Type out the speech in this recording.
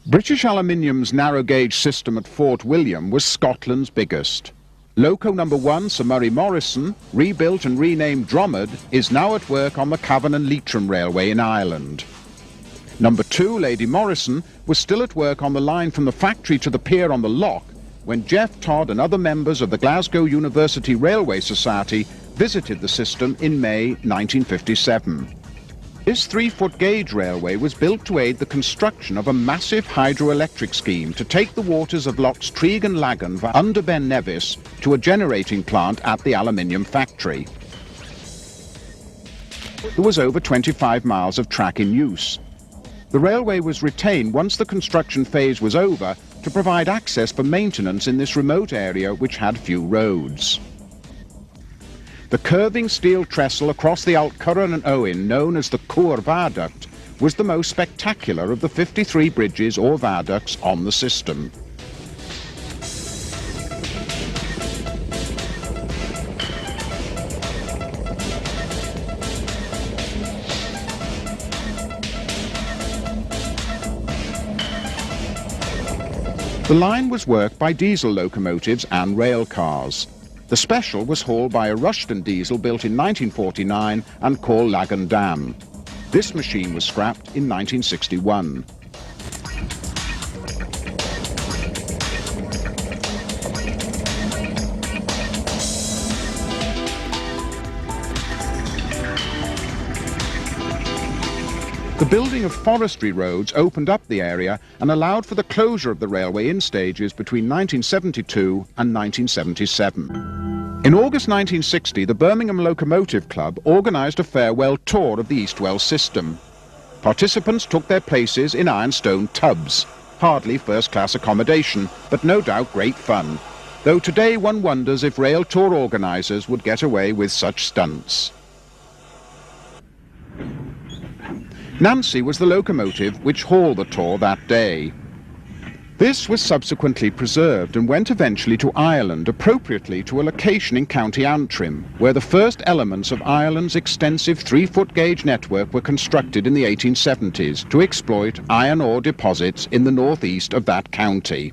British Aluminium's narrow-gauge system at Fort William was Scotland's biggest. Loco number 1, Sir Murray Morrison, rebuilt and renamed Dromod, is now at work on the Cavan and Leitrim Railway in Ireland. Number 2, Lady Morrison, was still at work on the line from the factory to the pier on the loch when Jeff Todd and other members of the Glasgow University Railway Society visited the system in May 1957. This 3-foot gauge railway was built to aid the construction of a massive hydroelectric scheme to take the waters of Lochs Treig and Lagan under Ben Nevis to a generating plant at the aluminium factory. There was over 25 miles of track in use. The railway was retained once the construction phase was over to provide access for maintenance in this remote area which had few roads. The curving steel trestle across the Altcurran and Owen, known as the Cwr Viaduct, was the most spectacular of the 53 bridges or viaducts on the system. The line was worked by diesel locomotives and rail cars. The Special was hauled by a Rushton diesel built in 1949 and called Lagan Dam. This machine was scrapped in 1961. The building of forestry roads opened up the area and allowed for the closure of the railway in stages between 1972 and 1977. In August 1960, the Birmingham Locomotive Club organised a farewell tour of the Eastwell system. Participants took their places in ironstone tubs. Hardly first-class accommodation, but no doubt great fun. Though today one wonders if rail tour organisers would get away with such stunts. Nancy was the locomotive which hauled the tour that day. This was subsequently preserved and went eventually to Ireland, appropriately to a location in County Antrim, where the first elements of Ireland's extensive 3-foot gauge network were constructed in the 1870s to exploit iron ore deposits in the northeast of that county.